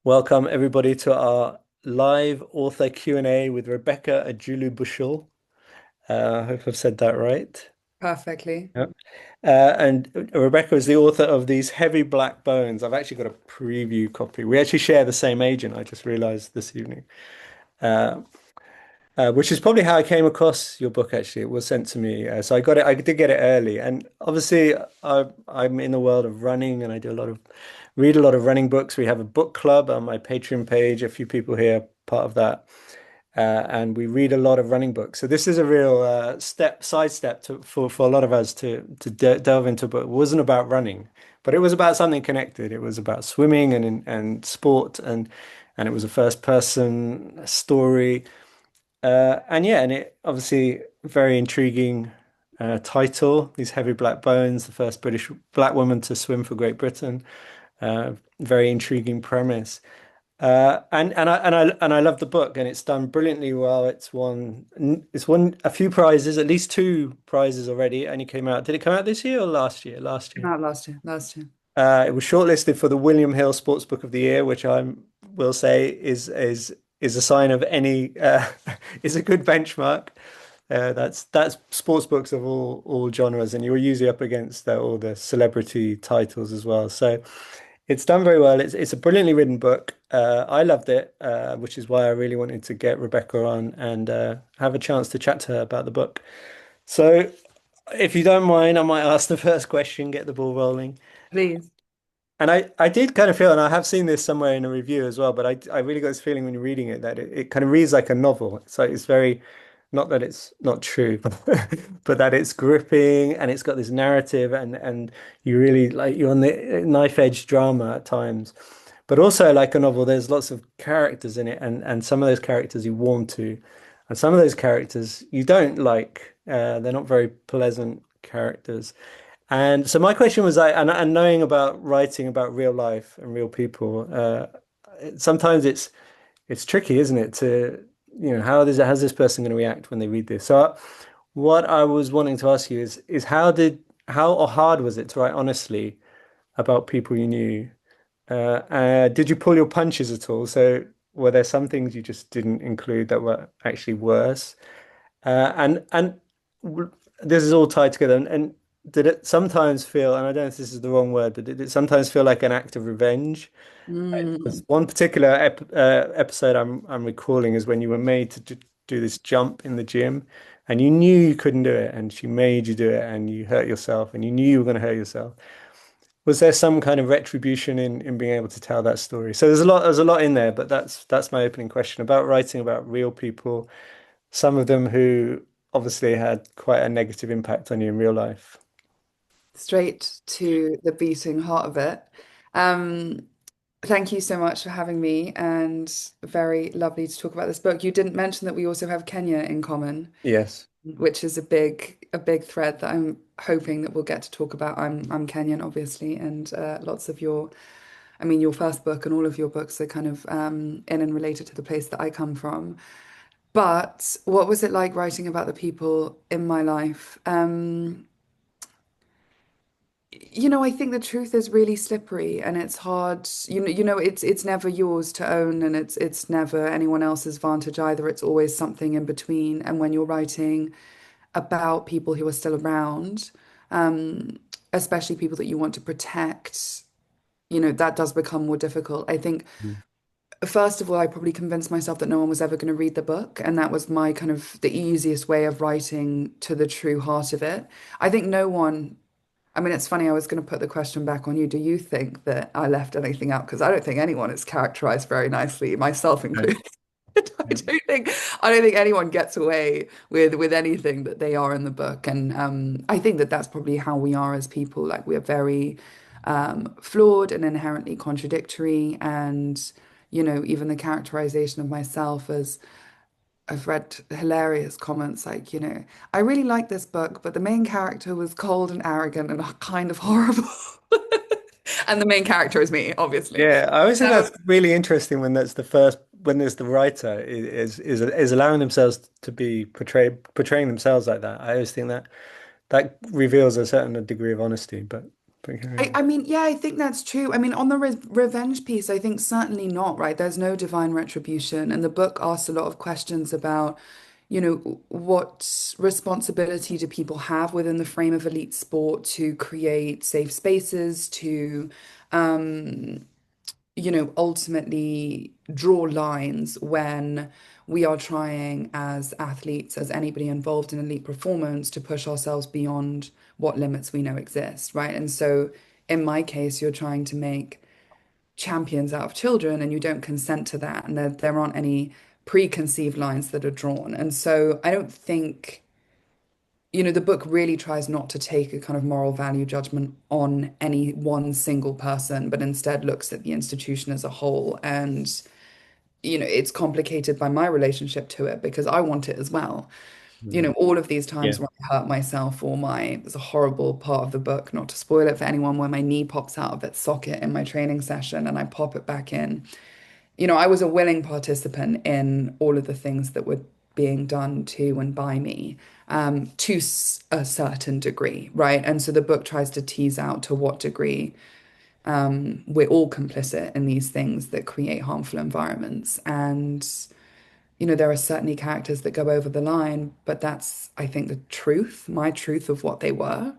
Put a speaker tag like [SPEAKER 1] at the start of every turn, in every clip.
[SPEAKER 1] Welcome everybody to our live author Q&A with Rebecca Ajulu-Bushell. I hope I've said that right.
[SPEAKER 2] Perfectly.
[SPEAKER 1] Yep. And Rebecca is the author of these Heavy Black Bones. I've actually got a preview copy. We actually share the same agent, I just realized this evening. Uh, which is probably how I came across your book, actually. It was sent to me. So I did get it early. And obviously, I'm in the world of running and I do read a lot of running books. We have a book club on my Patreon page. A few people here are part of that. And we read a lot of running books. So this is a real sidestep for a lot of us to delve into a book. It wasn't about running, but it was about something connected. It was about swimming and sport and it was a first person story. And yeah, and it obviously very intriguing title. These heavy black bones, the first British black woman to swim for Great Britain. Very intriguing premise. And I love the book, and it's done brilliantly well. It's won a few prizes, at least two prizes already. And it came out. Did it come out this year or last year? Last year.
[SPEAKER 2] Came out last year. Last year.
[SPEAKER 1] It was shortlisted for the William Hill Sports Book of the Year, which I will say is a sign of any is a good benchmark. That's sports books of all genres, and you're usually up against all the celebrity titles as well. So it's done very well. It's a brilliantly written book. I loved it, which is why I really wanted to get Rebecca on and have a chance to chat to her about the book. So, if you don't mind, I might ask the first question, get the ball rolling.
[SPEAKER 2] Please.
[SPEAKER 1] And I did kind of feel, and I have seen this somewhere in a review as well, but I really got this feeling when you're reading it that it kind of reads like a novel. So it's very, not that it's not true, but that it's gripping and it's got this narrative and you really like you're on the knife edge drama at times. But also like a novel, there's lots of characters in it and some of those characters you warm to, and some of those characters you don't like. They're not very pleasant characters. And so my question was like, and knowing about writing about real life and real people, sometimes it's tricky, isn't it? How's this person going to react when they read this? So what I was wanting to ask you is how or hard was it to write honestly about people you knew? Did you pull your punches at all? So were there some things you just didn't include that were actually worse? And this is all tied together. And did it sometimes feel, and I don't know if this is the wrong word, but did it sometimes feel like an act of revenge?
[SPEAKER 2] Mm.
[SPEAKER 1] There's one particular episode I'm recalling is when you were made to do this jump in the gym, and you knew you couldn't do it, and she made you do it, and you hurt yourself, and you knew you were going to hurt yourself. Was there some kind of retribution in being able to tell that story? So there's a lot in there, but that's my opening question about writing about real people, some of them who obviously had quite a negative impact on you in real life.
[SPEAKER 2] Straight to the beating heart of it. Um, Thank you so much for having me and very lovely to talk about this book. You didn't mention that we also have Kenya in common,
[SPEAKER 1] Yes.
[SPEAKER 2] which is a big thread that I'm hoping that we'll get to talk about. I'm Kenyan, obviously, and lots of your first book and all of your books are kind of in and related to the place that I come from. But what was it like writing about the people in my life? I think the truth is really slippery and it's hard. It's never yours to own and it's never anyone else's vantage either. It's always something in between. And when you're writing about people who are still around, um, especially people that you want to protect, that does become more difficult. I think
[SPEAKER 1] Mm.
[SPEAKER 2] first of all, I probably convinced myself that no one was ever going to read the book, and that was my kind of the easiest way of writing to the true heart of it. I think no one, I mean, it's funny, I was going to put the question back on you. Do you think that I left anything out? Because I don't think anyone is characterized very nicely, myself
[SPEAKER 1] Right.
[SPEAKER 2] included.
[SPEAKER 1] Yeah.
[SPEAKER 2] I don't think anyone gets away with anything that they are in the book. And I think that that's probably how we are as people. Like we're very flawed and inherently contradictory. And, even the characterization of myself as I've read hilarious comments like, I really like this book, but the main character was cold and arrogant and kind of horrible. And the main character is me, obviously.
[SPEAKER 1] Yeah, I always think
[SPEAKER 2] Um,
[SPEAKER 1] that's really interesting when when there's the writer is allowing themselves to be portraying themselves like that. I always think that reveals a certain degree of honesty, but.
[SPEAKER 2] I mean, yeah, I think that's true. I mean, on the revenge piece, I think certainly not, right? There's no divine retribution. And the book asks a lot of questions about, what responsibility do people have within the frame of elite sport to create safe spaces, to, um, ultimately draw lines when we are trying as athletes, as anybody involved in elite performance, to push ourselves beyond what limits we know exist, right? And so in my case, you're trying to make champions out of children and you don't consent to that. And there aren't any preconceived lines that are drawn. And so I don't think the book really tries not to take a kind of moral value judgment on any one single person, but instead looks at the institution as a whole. And, it's complicated by my relationship to it because I want it as well.
[SPEAKER 1] Mm.
[SPEAKER 2] All of these
[SPEAKER 1] Yeah.
[SPEAKER 2] times where I hurt myself or there's a horrible part of the book, not to spoil it for anyone, where my knee pops out of its socket in my training session and I pop it back in. I was a willing participant in all of the things that were being done to and by me, to a certain degree, right? And so the book tries to tease out to what degree we're all complicit in these things that create harmful environments. And, there are certainly characters that go over the line, but that's, I think, the truth, my truth of what they were.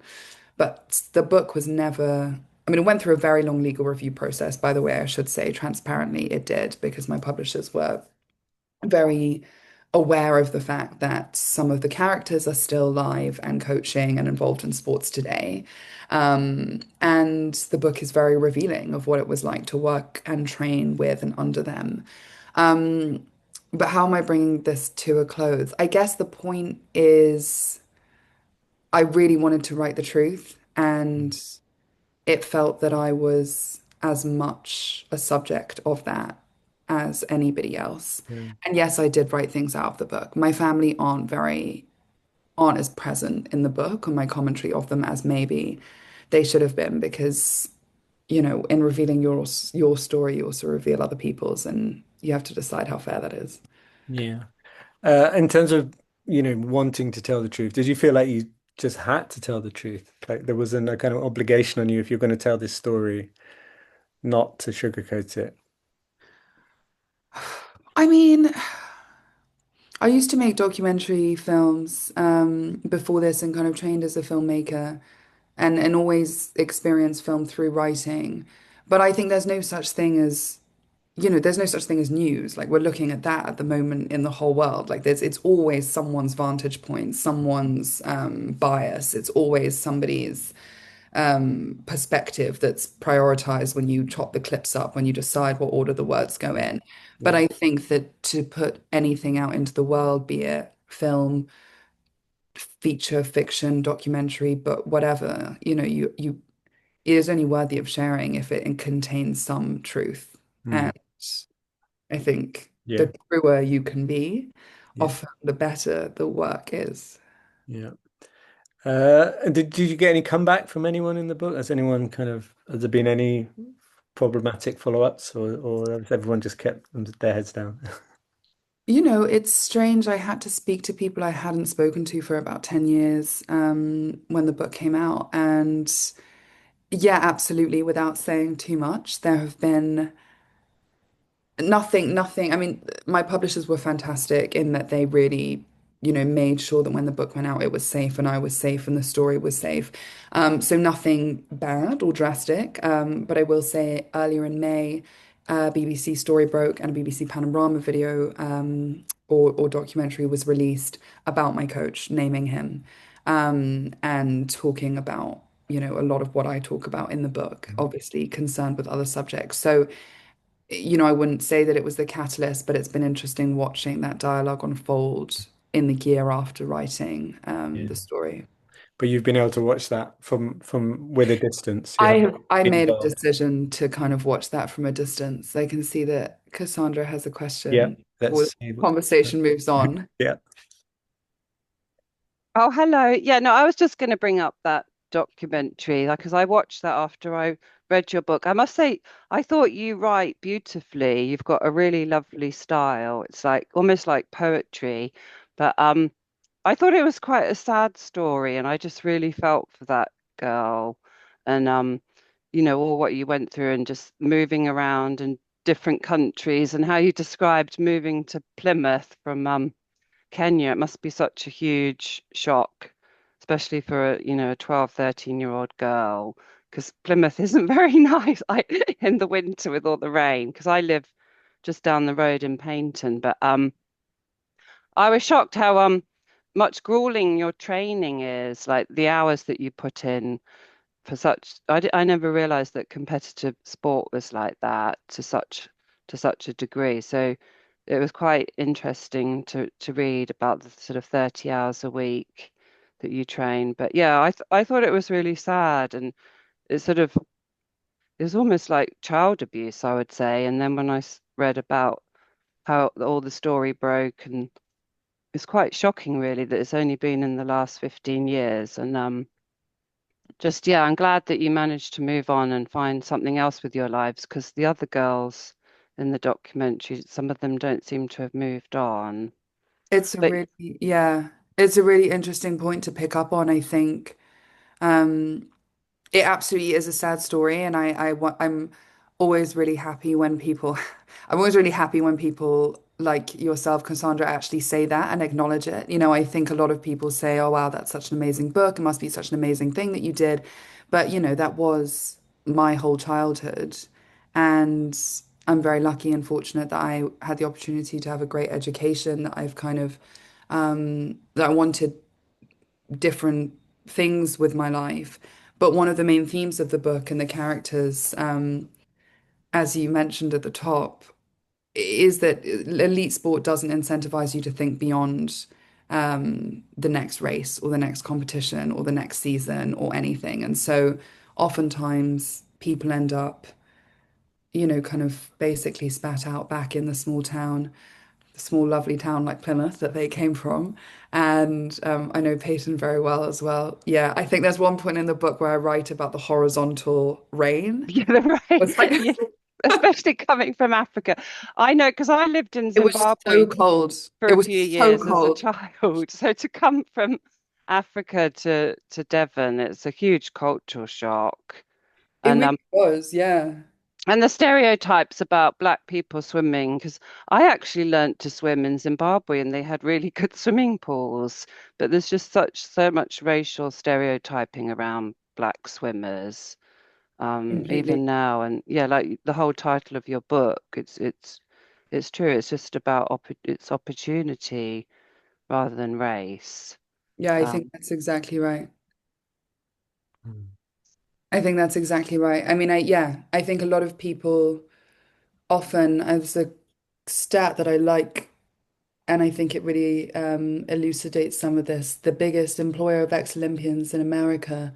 [SPEAKER 2] But the book was never, I mean, it went through a very long legal review process, by the way, I should say transparently it did, because my publishers were very aware of the fact that some of the characters are still live and coaching and involved in sports today. And the book is very revealing of what it was like to work and train with and under them. Um, but how am I bringing this to a close? I guess the point is I really wanted to write the truth, and it felt that I was as much a subject of that as anybody else.
[SPEAKER 1] Yeah.
[SPEAKER 2] And yes, I did write things out of the book. My family aren't as present in the book or my commentary of them as maybe they should have been, because, in revealing your story, you also reveal other people's, and you have to decide how fair that is.
[SPEAKER 1] Yeah. In terms of, wanting to tell the truth, did you feel like you just had to tell the truth? Like there wasn't a kind of obligation on you if you're going to tell this story, not to sugarcoat it?
[SPEAKER 2] I mean, I used to make documentary films before this and kind of trained as a filmmaker and always experienced film through writing. But I think there's no such thing as, there's no such thing as news. Like we're looking at that at the moment in the whole world. Like it's always someone's vantage point, someone's bias. It's always somebody's perspective that's prioritized when you chop the clips up, when you decide what order the words go in. But
[SPEAKER 1] Yeah.
[SPEAKER 2] I think that to put anything out into the world, be it film, feature, fiction, documentary, but whatever, it is only worthy of sharing if it contains some truth.
[SPEAKER 1] Hmm.
[SPEAKER 2] And I think
[SPEAKER 1] Yeah.
[SPEAKER 2] the truer you can be,
[SPEAKER 1] Yeah.
[SPEAKER 2] often the better the work is.
[SPEAKER 1] Yeah. And did you get any comeback from anyone in the book? Has there been any problematic follow-ups, or has everyone just kept their heads down?
[SPEAKER 2] It's strange. I had to speak to people I hadn't spoken to for about 10 years when the book came out. And yeah, absolutely, without saying too much, there have been nothing. I mean, my publishers were fantastic in that they really, made sure that when the book went out, it was safe and I was safe and the story was safe. So nothing bad or drastic. But I will say earlier in May, BBC Story Broke and a BBC Panorama video or documentary was released about my coach, naming him and talking about, a lot of what I talk about in the book, obviously concerned with other subjects. So I wouldn't say that it was the catalyst, but it's been interesting watching that dialogue unfold in the year after writing
[SPEAKER 1] Yeah.
[SPEAKER 2] the story.
[SPEAKER 1] But you've been able to watch that from with a distance. You haven't
[SPEAKER 2] I
[SPEAKER 1] been
[SPEAKER 2] made a
[SPEAKER 1] involved.
[SPEAKER 2] decision to kind of watch that from a distance. I can see that Cassandra has a
[SPEAKER 1] Yeah.
[SPEAKER 2] question before the
[SPEAKER 1] Let's see.
[SPEAKER 2] conversation moves on.
[SPEAKER 1] Yeah.
[SPEAKER 3] Oh, hello. Yeah, no, I was just going to bring up that documentary, like, because I watched that after I read your book. I must say, I thought you write beautifully. You've got a really lovely style. It's like almost like poetry, but I thought it was quite a sad story, and I just really felt for that girl. and all what you went through and just moving around in different countries and how you described moving to Plymouth from Kenya. It must be such a huge shock, especially for a 12, 13-year-old girl, because Plymouth isn't very nice in the winter with all the rain, because I live just down the road in Paynton. But I was shocked how much grueling your training is, like the hours that you put in for such. I never realized that competitive sport was like that to such a degree. So it was quite interesting to read about the sort of 30 hours a week that you train. But yeah, I thought it was really sad, and it was almost like child abuse, I would say. And then when I read about how all the story broke, and it's quite shocking really that it's only been in the last 15 years. And just, yeah, I'm glad that you managed to move on and find something else with your lives, because the other girls in the documentary, some of them don't seem to have moved on.
[SPEAKER 2] It's a
[SPEAKER 3] But
[SPEAKER 2] really, yeah, it's a really interesting point to pick up on, I think. Um, It absolutely is a sad story, and I'm always really happy when people, I'm always really happy when people like yourself, Cassandra, actually say that and acknowledge it. I think a lot of people say, "Oh wow, that's such an amazing book. It must be such an amazing thing that you did," but that was my whole childhood, and I'm very lucky and fortunate that I had the opportunity to have a great education. That I've kind of that I wanted different things with my life. But one of the main themes of the book and the characters, as you mentioned at the top, is that elite sport doesn't incentivize you to think beyond the next race or the next competition or the next season or anything. And so oftentimes people end up, kind of basically spat out back in the small town, the small, lovely town like Plymouth that they came from. And I know Peyton very well as well. Yeah, I think there's one point in the book where I write about the horizontal rain.
[SPEAKER 3] yeah, right.
[SPEAKER 2] It's like
[SPEAKER 3] Yeah, especially coming from Africa. I know because I lived in
[SPEAKER 2] it was so
[SPEAKER 3] Zimbabwe
[SPEAKER 2] cold.
[SPEAKER 3] for
[SPEAKER 2] It
[SPEAKER 3] a
[SPEAKER 2] was
[SPEAKER 3] few
[SPEAKER 2] so
[SPEAKER 3] years as a
[SPEAKER 2] cold.
[SPEAKER 3] child. So to come from Africa to Devon, it's a huge cultural shock.
[SPEAKER 2] It
[SPEAKER 3] And
[SPEAKER 2] really was, yeah.
[SPEAKER 3] the stereotypes about black people swimming, because I actually learnt to swim in Zimbabwe and they had really good swimming pools, but there's just so much racial stereotyping around black swimmers,
[SPEAKER 2] Completely.
[SPEAKER 3] even now. And yeah, like the whole title of your book, it's true. It's just about it's opportunity rather than race.
[SPEAKER 2] Yeah, I think
[SPEAKER 3] Um,
[SPEAKER 2] that's exactly right.
[SPEAKER 1] Mm.
[SPEAKER 2] I think that's exactly right. I mean, I think a lot of people often, as a stat that I like, and I think it really elucidates some of this, the biggest employer of ex-Olympians in America,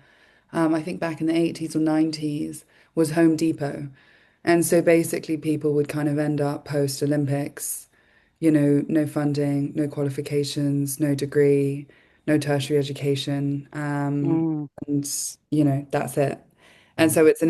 [SPEAKER 2] I think back in the 80s or 90s, was Home Depot. And so basically people would kind of end up post-Olympics, no funding, no qualifications, no degree, no tertiary education.
[SPEAKER 3] mm,
[SPEAKER 2] And, that's it. And
[SPEAKER 1] Mm.
[SPEAKER 2] so it's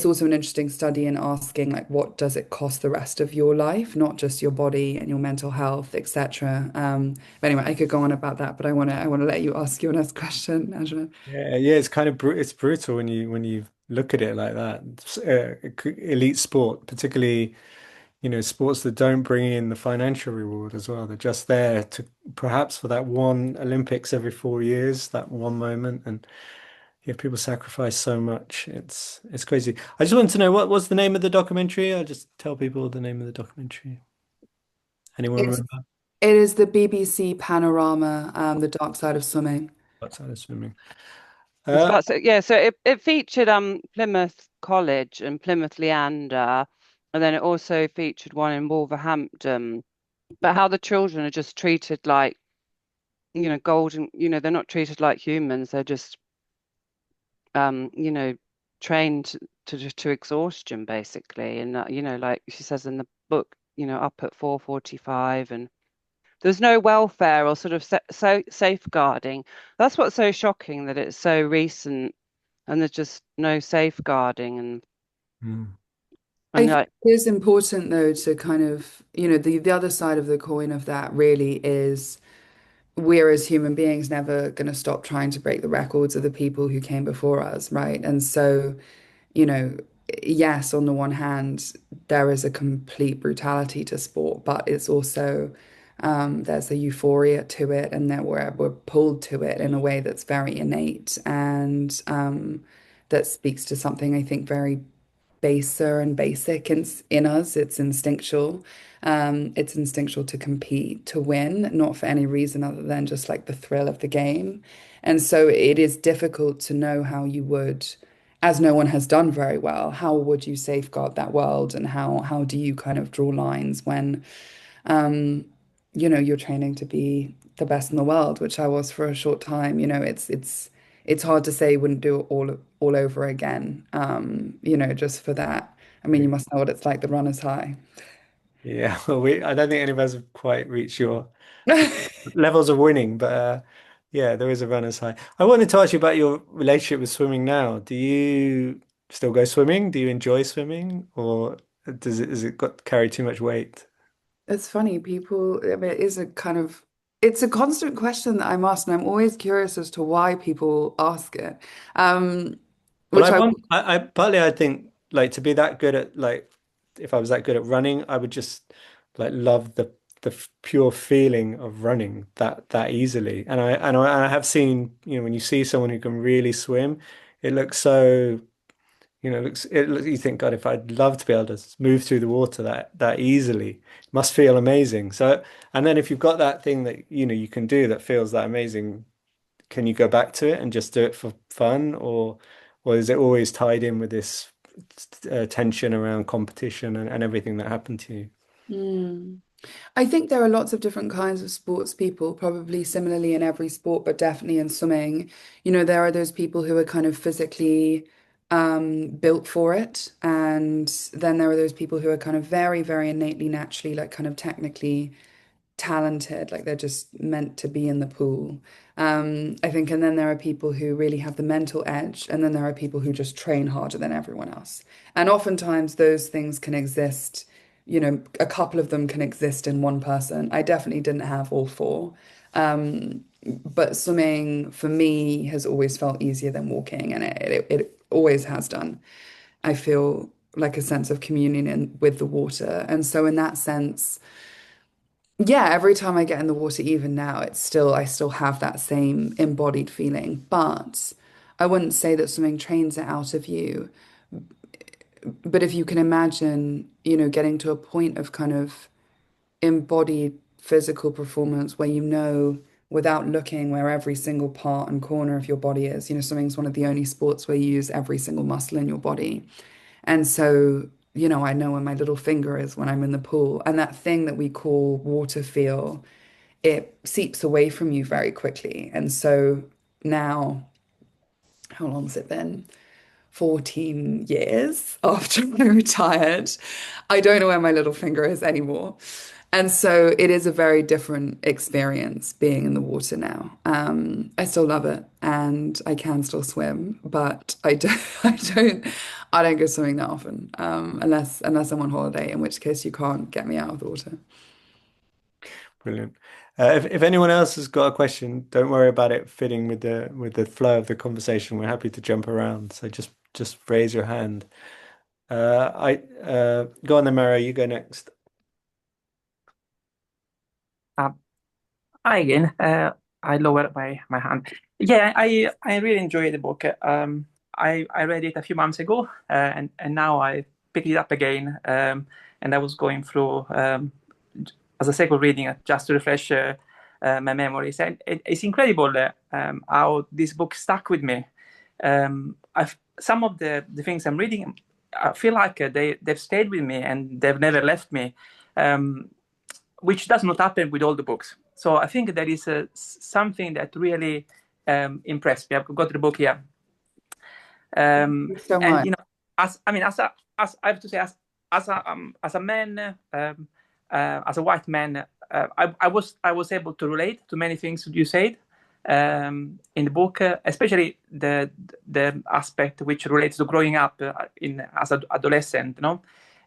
[SPEAKER 2] also an interesting study in asking like what does it cost the rest of your life, not just your body and your mental health, etc. But anyway, I could go on about that, but I want to let you ask your next question, Angela.
[SPEAKER 1] Yeah, yeah, it's kind of it's brutal when you look at it like that. Elite sport, particularly, sports that don't bring in the financial reward as well. They're just there to perhaps for that one Olympics every 4 years, that one moment, and yeah, people sacrifice so much. It's crazy. I just want to know what was the name of the documentary. I'll just tell people the name of the documentary. Anyone
[SPEAKER 2] It's
[SPEAKER 1] remember?
[SPEAKER 2] it is the BBC Panorama, The Dark Side of Swimming.
[SPEAKER 1] Outside of swimming.
[SPEAKER 3] it's
[SPEAKER 1] Uh,
[SPEAKER 3] about yeah. So it featured Plymouth College and Plymouth Leander, and then it also featured one in Wolverhampton. But how the children are just treated like, golden, they're not treated like humans. They're just, trained to exhaustion basically. And, like she says in the book, up at 4:45, and there's no welfare or sort of safeguarding. That's what's so shocking, that it's so recent and there's just no safeguarding.
[SPEAKER 1] mm,
[SPEAKER 2] I
[SPEAKER 3] And
[SPEAKER 2] think
[SPEAKER 3] like,
[SPEAKER 2] it is important though to kind of, the other side of the coin of that really is we're as human beings never going to stop trying to break the records of the people who came before us, right? And so, you know, yes, on the one hand, there is a complete brutality to sport, but it's also there's a euphoria to it, and that we're pulled to it in a way that's very innate and that speaks to something I think very baser and basic in us. It's instinctual. It's instinctual to compete, to win, not for any reason other than just like the thrill of the game. And so it is difficult to know how you would, as no one has done very well, how would you safeguard that world and how do you kind of draw lines when um, you're training to be the best in the world, which I was for a short time. It's hard to say you wouldn't do it all over again. Just for that. I mean, you must know what it's like, the runner's high.
[SPEAKER 1] Yeah, well, I don't think any of us have quite reached your levels of winning, but yeah, there is a runner's high. I wanted to ask you about your relationship with swimming now. Do you still go swimming? Do you enjoy swimming, or has it got carry too much weight?
[SPEAKER 2] It's funny, people, I mean, it's a constant question that I'm asked, and I'm always curious as to why people ask it. Um,
[SPEAKER 1] Well,
[SPEAKER 2] which I
[SPEAKER 1] I partly I think like to be that good at like if I was that good at running, I would just like love the pure feeling of running that easily. And I have seen, when you see someone who can really swim, it looks so, you think, God, if I'd love to be able to move through the water that easily, it must feel amazing. So, and then if you've got that thing that you can do that feels that amazing, can you go back to it and just do it for fun, or is it always tied in with this tension around competition and everything that happened to you?
[SPEAKER 2] Hmm. I think there are lots of different kinds of sports people, probably similarly in every sport, but definitely in swimming. There are those people who are kind of physically built for it. And then there are those people who are kind of very, very innately, naturally, like kind of technically talented, like they're just meant to be in the pool. I think, and then there are people who really have the mental edge, and then there are people who just train harder than everyone else. And oftentimes those things can exist, a couple of them can exist in one person. I definitely didn't have all four. But swimming for me has always felt easier than walking, and it always has done. I feel like a sense of communion with the water. And so in that sense, yeah, every time I get in the water, even now, I still have that same embodied feeling. But I wouldn't say that swimming trains it out of you. But if you can imagine, getting to a point of kind of embodied physical performance where without looking where every single part and corner of your body is. Swimming's one of the only sports where you use every single muscle in your body. And so, I know where my little finger is when I'm in the pool. And that thing that we call water feel, it seeps away from you very quickly. And so now, how long's it been? 14 years after I retired, I don't know where my little finger is anymore. And so it is a very different experience being in the water now. I still love it and I can still swim, but I don't go swimming that often, unless I'm on holiday, in which case you can't get me out of the water.
[SPEAKER 1] Brilliant. If anyone else has got a question, don't worry about it fitting with the flow of the conversation. We're happy to jump around. So just raise your hand. I Go on then, Mara, you go next.
[SPEAKER 4] Uh, Hi again. I lowered my hand. Yeah, I really enjoyed the book. I read it a few months ago, and now I picked it up again. And I was going through as a second reading just to refresh my memories. And it's incredible how this book stuck with me. Some of the things I'm reading, I feel like they've stayed with me and they've never left me. Um, which does not happen with all the books. So I think there is something that really impressed me. I've got the book here,
[SPEAKER 2] So
[SPEAKER 4] and
[SPEAKER 2] much.
[SPEAKER 4] as I mean, as I have to say, as a man, as a white man, I was able to relate to many things you said in the book, especially the aspect which relates to growing up in as an adolescent,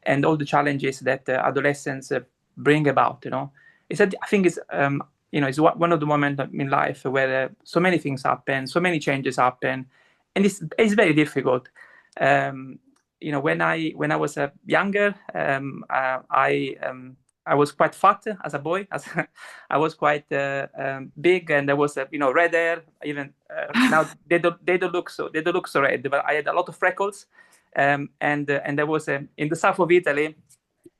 [SPEAKER 4] and all the challenges that adolescents bring about. I think it's it's one of the moments in life where so many things happen, so many changes happen, and it's very difficult. When I was younger, I was quite fat as a boy. I was quite big, and there was red hair. Even now they don't look so red, but I had a lot of freckles, and there was in the south of Italy.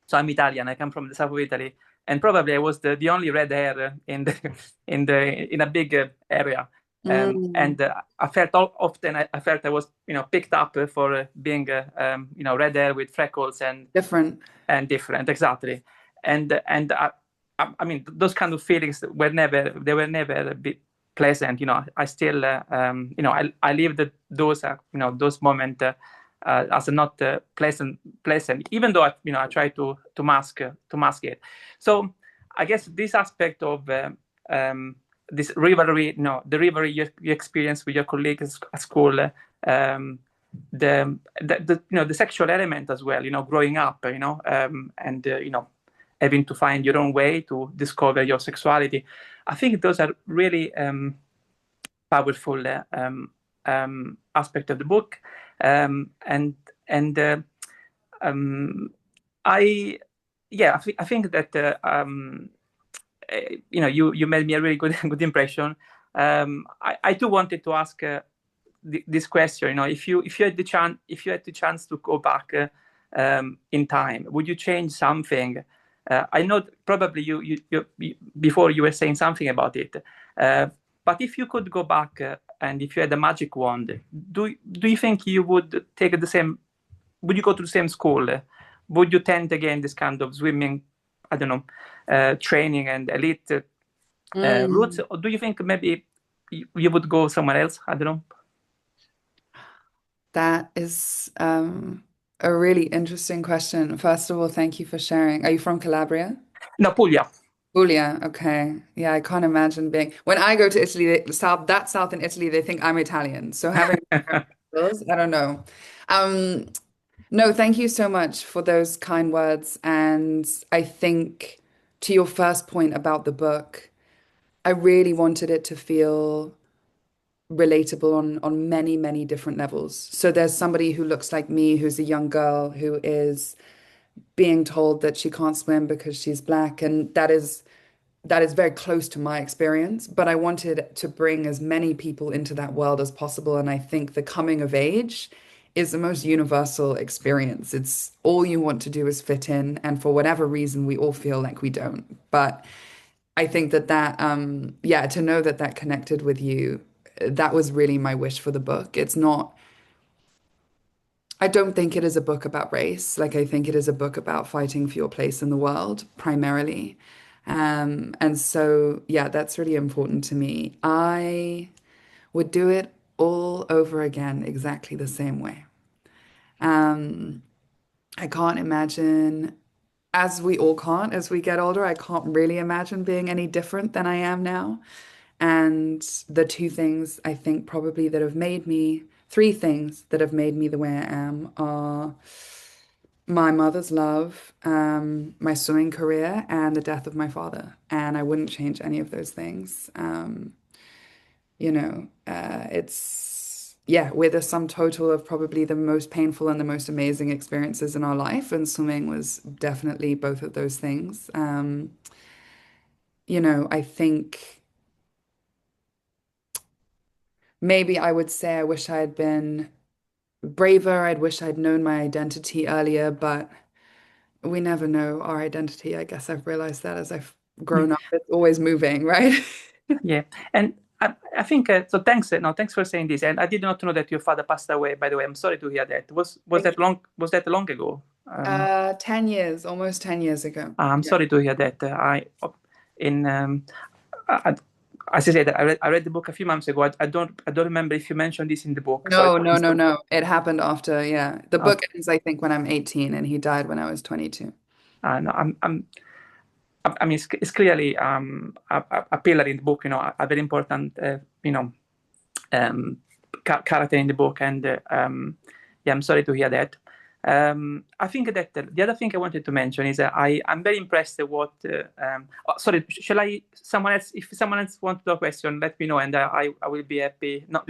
[SPEAKER 4] So I'm Italian. I come from the south of Italy, and probably I was the only red hair in the in a big area. And I felt often I felt I was picked up for being red hair with freckles and
[SPEAKER 2] different
[SPEAKER 4] exactly. And I mean those kind of feelings were never pleasant. I still I lived those those moments as a not pleasant, even though I try to mask it. So I guess this aspect of this rivalry, the rivalry you experience with your colleagues at school, the sexual element as well, growing up, and having to find your own way to discover your sexuality. I think those are really powerful aspect of the book. I think that you made me a really good impression. I too wanted to ask this question. If you had the chance to go back in time, would you change something? I know probably you before you were saying something about it, but if you could go back and if you had a magic wand, do you think you would take the same? Would you go to the same school? Would you tend again this kind of swimming, I don't know, training and elite routes, or do you think maybe you would go somewhere else? I don't know.
[SPEAKER 2] That is a really interesting question. First of all, thank you for sharing. Are you from Calabria?
[SPEAKER 4] No, Puglia.
[SPEAKER 2] Puglia, okay. Yeah, I can't imagine being. When I go to Italy, south in Italy, they think I'm Italian. So having those, I don't know. No, thank you so much for those kind words. And I think to your first point about the book, I really wanted it to feel relatable on many, many different levels. So there's somebody who looks like me, who's a young girl who is being told that she can't swim because she's black, and that is very close to my experience. But I wanted to bring as many people into that world as possible, and I think the coming of age is the most universal experience. It's all you want to do is fit in, and for whatever reason, we all feel like we don't. But I think that to know that connected with you, that was really my wish for the book. It's not, I don't think it is a book about race. Like, I think it is a book about fighting for your place in the world, primarily. And so, yeah, that's really important to me. I would do it all over again, exactly the same way. I can't imagine, as we all can't, as we get older, I can't really imagine being any different than I am now. And the two things I think probably that have made me, three things that have made me the way I am are my mother's love, my swimming career, and the death of my father. And I wouldn't change any of those things. We're the sum total of probably the most painful and the most amazing experiences in our life. And swimming was definitely both of those things. I think maybe I would say I wish I had been braver. I'd wish I'd known my identity earlier, but we never know our identity. I guess I've realized that as I've grown up, it's always moving, right?
[SPEAKER 4] Yeah. And I think so. Thanks. No, thanks for saying this. And I did not know that your father passed away. By the way, I'm sorry to hear that. Was that long? Was that long ago?
[SPEAKER 2] 10 years, almost 10 years ago.
[SPEAKER 4] I'm sorry to hear that. As I said, I read the book a few months ago. I don't remember if you mentioned this in the book.
[SPEAKER 2] No. It happened after. Yeah, the book ends, I think, when I'm 18, and he died when I was 22.
[SPEAKER 4] No, I mean, it's clearly a pillar in the book. A very important, character in the book, and I'm sorry to hear that. I think that the other thing I wanted to mention is that I'm very impressed at what. Sorry, shall I? Someone else, if someone else wants to do a question, let me know, and I will be happy. No,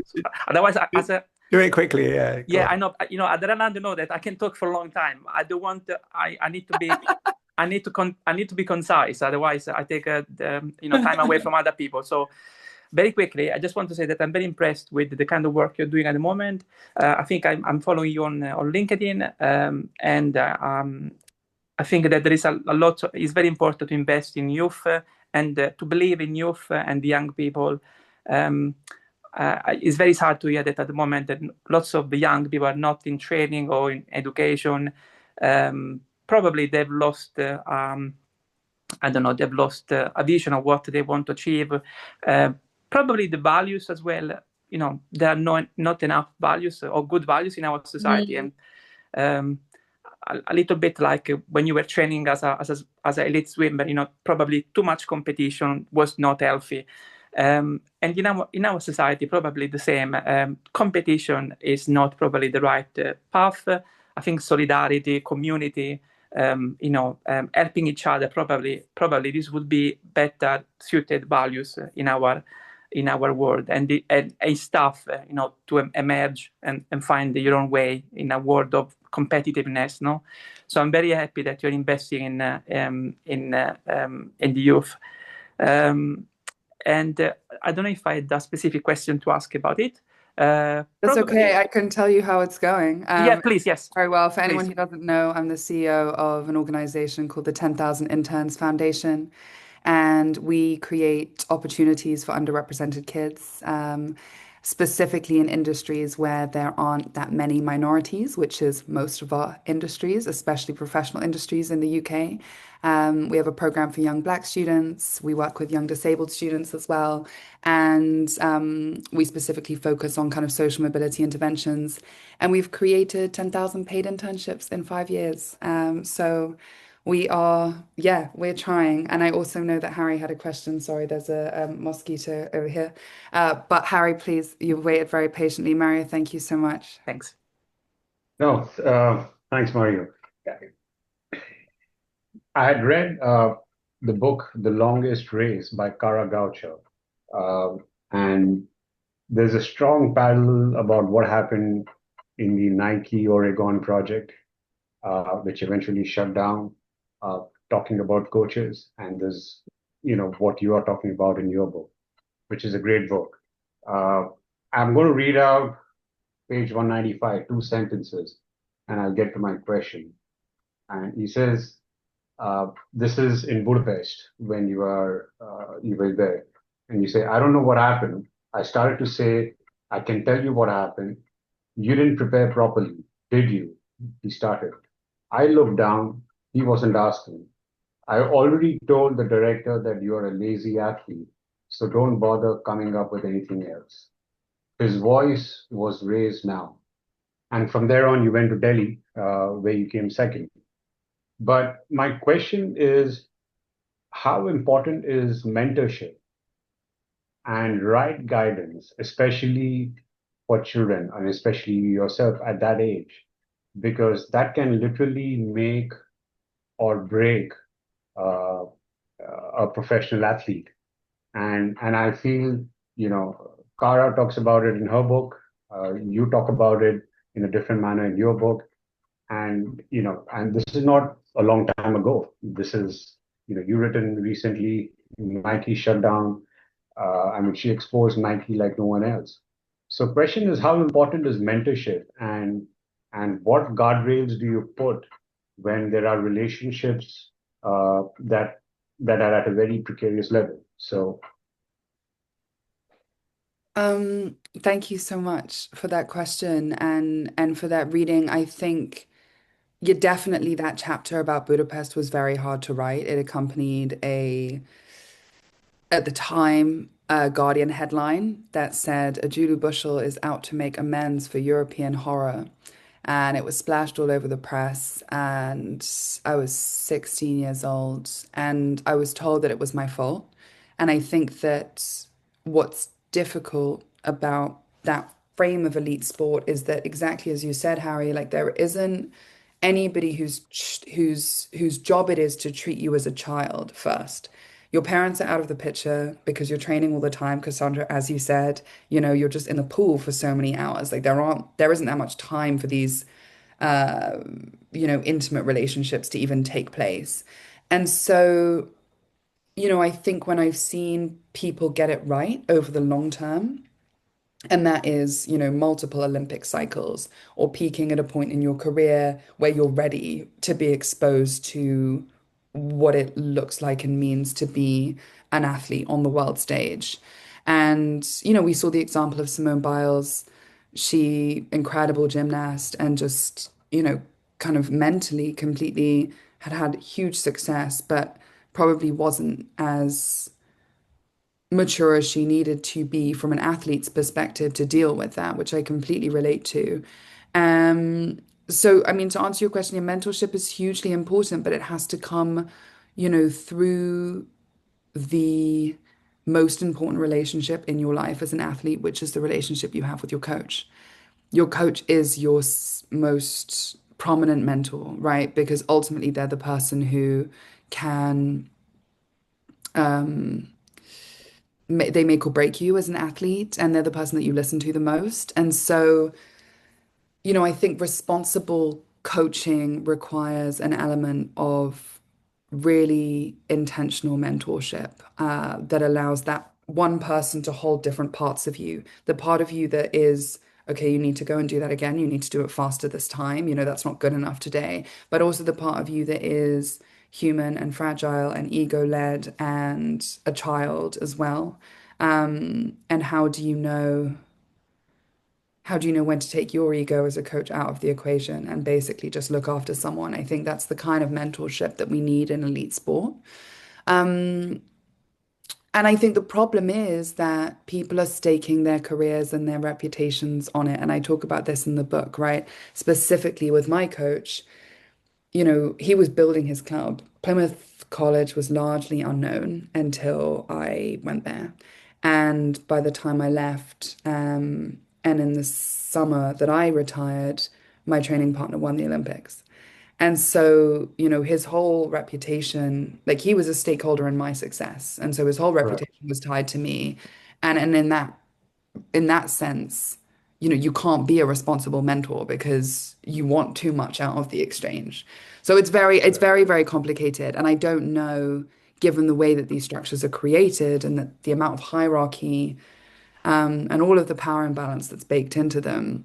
[SPEAKER 4] otherwise, as a
[SPEAKER 1] Do it quickly, yeah. Go
[SPEAKER 4] yeah,
[SPEAKER 1] on.
[SPEAKER 4] I know. You know, Adarana know that I can talk for a long time. I don't want. I need to be. I need to be concise. Otherwise, I take time away from other people. So very quickly, I just want to say that I'm very impressed with the kind of work you're doing at the moment. I think I'm following you on LinkedIn, and I think that there is a lot. It's very important to invest in youth and to believe in youth and the young people. It's very sad to hear that at the moment that lots of the young people are not in training or in education. Probably they've lost. I don't know. They've lost a vision of what they want to achieve. Probably the values as well. You know, there are not enough values or good values in our society, and a little bit like when you were training as an elite swimmer. You know, probably too much competition was not healthy. And in our society, probably the same. Competition is not probably the right path. I think solidarity, community, helping each other. Probably this would be better suited values in our world, and a staff, to emerge and find your own way in a world of competitiveness. No, so I'm very happy that you're investing in the youth. And I don't know if I had a specific question to ask about it.
[SPEAKER 2] That's
[SPEAKER 4] Probably,
[SPEAKER 2] okay. I can tell you how it's going.
[SPEAKER 4] yeah, please, yes,
[SPEAKER 2] Very well. For anyone
[SPEAKER 4] please.
[SPEAKER 2] who doesn't know, I'm the CEO of an organization called the 10,000 Interns Foundation, and we create opportunities for underrepresented kids, specifically in industries where there aren't that many minorities, which is most of our industries, especially professional industries in the UK. We have a program for young Black students. We work with young disabled students as well. And we specifically focus on kind of social mobility interventions. And we've created 10,000 paid internships in 5 years. So we're trying. And I also know that Harry had a question. Sorry, there's a mosquito over here. But Harry, please, you've waited very patiently. Mario, thank you so much.
[SPEAKER 4] Thanks.
[SPEAKER 5] No, thanks, Mario. I had read the book The Longest Race by Kara Goucher, and there's a strong parallel about what happened in the Nike Oregon project, which eventually shut down, talking about coaches, and there's, what you are talking about in your book, which is a great book. I'm going to read out page 195, two sentences, and I'll get to my question. And he says, this is in Budapest when you were there, and you say, I don't know what happened. I started to say, I can tell you what happened. You didn't prepare properly, did you? He started. I looked down. He wasn't asking. I already told the director that you are a lazy athlete, so don't bother coming up with anything else. His voice was raised now. And from there on, you went to Delhi, where you came second. But my question is, how important is mentorship and right guidance, especially for children, and especially yourself at that age? Because that can literally make or break a professional athlete. And I feel, Kara talks about it in her book. You talk about it in a different manner in your book. And, and this is not a long time ago. This is, you written recently, Nike shut down. I mean, she exposed Nike like no one else. So question is, how important is mentorship, and what guardrails do you put when there are relationships that are at a very precarious level? So
[SPEAKER 2] Thank you so much for that question and for that reading. I think definitely that chapter about Budapest was very hard to write. It accompanied at the time, a Guardian headline that said Ajulu-Bushell is out to make amends for European horror. And it was splashed all over the press. And I was 16 years old, and I was told that it was my fault. And I think that what's difficult about that frame of elite sport is that, exactly as you said, Harry, like there isn't anybody whose job it is to treat you as a child first. Your parents are out of the picture because you're training all the time, Cassandra, as you said, you're just in the pool for so many hours. Like there isn't that much time for these uh, intimate relationships to even take place. And so, I think when I've seen people get it right over the long term, and that is, multiple Olympic cycles or peaking at a point in your career where you're ready to be exposed to what it looks like and means to be an athlete on the world stage. And, we saw the example of Simone Biles. She, incredible gymnast, and just, kind of mentally completely had huge success, but probably wasn't as mature as she needed to be from an athlete's perspective to deal with that, which I completely relate to. Um, so, I mean, to answer your question, your mentorship is hugely important, but it has to come, through the most important relationship in your life as an athlete, which is the relationship you have with your coach. Your coach is your most prominent mentor, right? Because ultimately they're the person who can they make or break you as an athlete, and they're the person that you listen to the most. And so, I think responsible coaching requires an element of really intentional mentorship that allows that one person to hold different parts of you. The part of you that is, okay, you need to go and do that again. You need to do it faster this time. That's not good enough today. But also the part of you that is human and fragile and ego-led and a child as well. And how do you know when to take your ego as a coach out of the equation and basically just look after someone? I think that's the kind of mentorship that we need in elite sport. Um, and I think the problem is that people are staking their careers and their reputations on it. And I talk about this in the book, right? Specifically with my coach, he was building his club. Plymouth College was largely unknown until I went there. And by the time I left, and in the summer that I retired, my training partner won the Olympics. And so, his whole reputation, like he was a stakeholder in my success. And so his whole
[SPEAKER 5] Right.
[SPEAKER 2] reputation was tied to me. And in that sense, you can't be a responsible mentor because you want too much out of the exchange. So it's
[SPEAKER 5] Right.
[SPEAKER 2] very, very complicated. And I don't know, given the way that these structures are created and that the amount of hierarchy, and all of the power imbalance that's baked into them,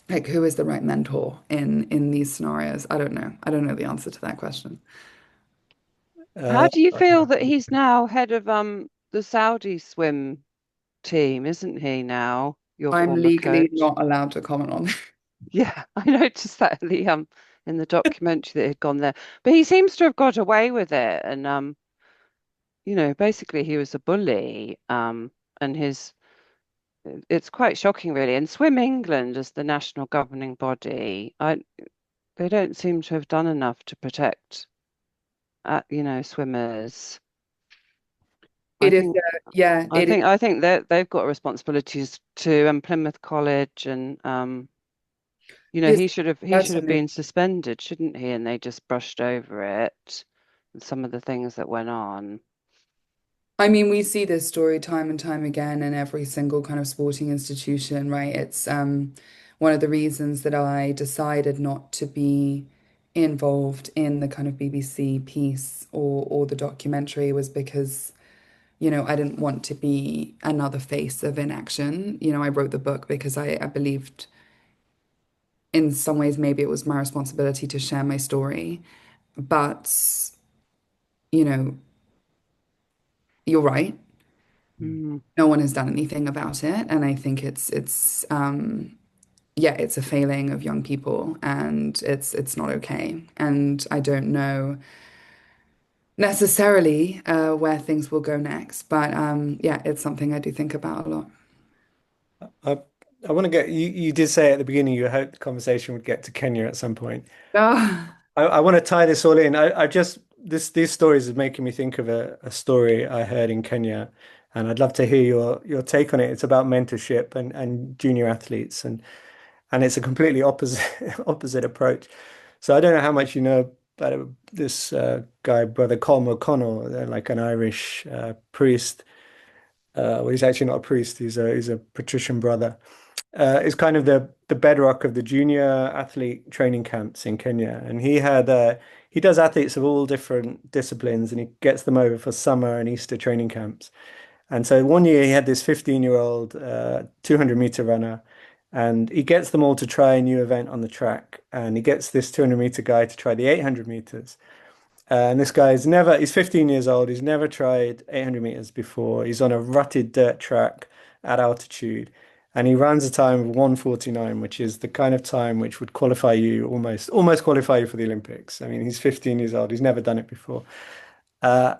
[SPEAKER 2] like who is the right mentor in these scenarios? I don't know. I don't know the answer to that question.
[SPEAKER 3] How
[SPEAKER 1] Uh,
[SPEAKER 3] do you feel that he's now head of the Saudi swim team, isn't he now, your
[SPEAKER 2] I'm
[SPEAKER 3] former
[SPEAKER 2] legally
[SPEAKER 3] coach?
[SPEAKER 2] not allowed to comment on.
[SPEAKER 3] Yeah, I noticed that in the documentary that had gone there. But he seems to have got away with it. And basically he was a bully. And it's quite shocking really. And Swim England as the national governing body, they don't seem to have done enough to protect swimmers. I
[SPEAKER 2] It is,
[SPEAKER 3] think
[SPEAKER 2] yeah,
[SPEAKER 3] I
[SPEAKER 2] it is
[SPEAKER 3] think I think that they've got responsibilities too, and Plymouth College, and
[SPEAKER 2] yes,
[SPEAKER 3] he should have
[SPEAKER 2] certainly.
[SPEAKER 3] been suspended, shouldn't he? And they just brushed over it, and some of the things that went on.
[SPEAKER 2] I mean, we see this story time and time again in every single kind of sporting institution, right? It's one of the reasons that I decided not to be involved in the kind of BBC piece or the documentary was because, I didn't want to be another face of inaction. I wrote the book because I believed in some ways maybe it was my responsibility to share my story. But, you know, you're right.
[SPEAKER 3] Mm,
[SPEAKER 2] No one has done anything about it, and I think it's yeah, it's a failing of young people, and it's not okay. And I don't know necessarily where things will go next, but yeah, it's something I do think about a lot.
[SPEAKER 1] I I want to get you. You did say at the beginning you hoped the conversation would get to Kenya at some point.
[SPEAKER 2] Ah,
[SPEAKER 1] I want to tie this all in. I just these stories are making me think of a story I heard in Kenya, and I'd love to hear your take on it. It's about mentorship and junior athletes, and it's a completely opposite opposite approach. So I don't know how much you know about this guy, Brother Colm O'Connell, like an Irish priest. Well, he's actually not a priest. He's a patrician brother. Is kind of the bedrock of the junior athlete training camps in Kenya, and he does athletes of all different disciplines, and he gets them over for summer and Easter training camps. And so one year he had this 15-year-old 200-meter runner, and he gets them all to try a new event on the track, and he gets this 200-meter guy to try the 800 meters. And this guy's never, he's 15 years old. He's never tried 800 meters before. He's on a rutted dirt track at altitude. And he runs a time of 1:49, which is the kind of time which would qualify you almost qualify you for the Olympics. I mean, he's 15 years old. He's never done it before. Uh,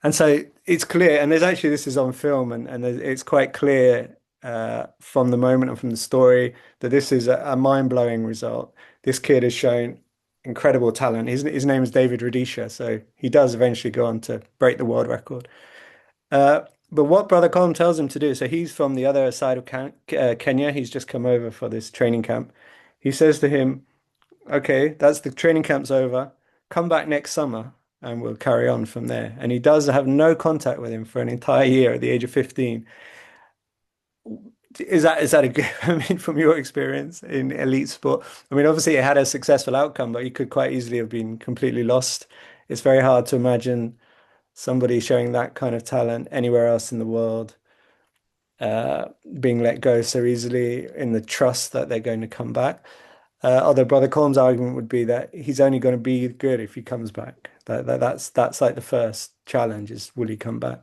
[SPEAKER 1] and so it's clear, and there's actually, this is on film, and it's quite clear from the moment and from the story that this is a mind-blowing result. This kid has shown incredible talent. His name is David Rudisha, so he does eventually go on to break the world record. But what Brother Colm tells him to do, so he's from the other side of Kenya. He's just come over for this training camp. He says to him, "Okay, that's the training camp's over. Come back next summer, and we'll carry on from there." And he does have no contact with him for an entire year at the age of 15. Is that a good, I mean, from your experience in elite sport? I mean, obviously it had a successful outcome, but he could quite easily have been completely lost. It's very hard to imagine somebody showing that kind of talent anywhere else in the world being let go so easily in the trust that they're going to come back. Although Brother Colm's argument would be that he's only going to be good if he comes back. That's like the first challenge is will he come back?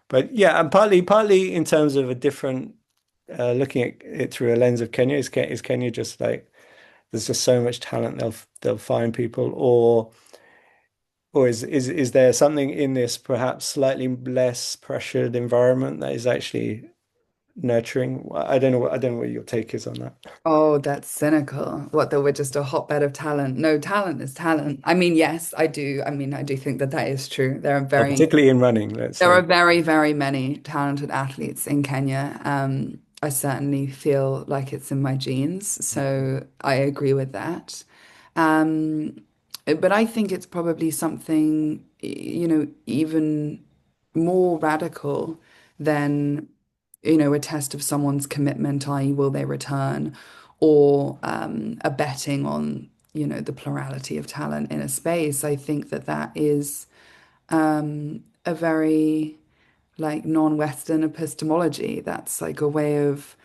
[SPEAKER 1] But yeah, and partly in terms of a different looking at it through a lens of Kenya, is Kenya just like there's just so much talent they'll find people, or is there something in this perhaps slightly less pressured environment that is actually nurturing? I don't know what your take is on that.
[SPEAKER 2] Oh, that's cynical. What, that we're just a hotbed of talent? No, talent is talent. I mean, yes, I do. I mean, I do think that that is true.
[SPEAKER 1] Particularly in running, let's
[SPEAKER 2] There are
[SPEAKER 1] say.
[SPEAKER 2] very, very many talented athletes in Kenya. I certainly feel like it's in my genes, so I agree with that. Um, but I think it's probably something, even more radical than, a test of someone's commitment, i.e., will they return, or a betting on, the plurality of talent in a space. I think that that is a very like non-Western epistemology. That's like a way of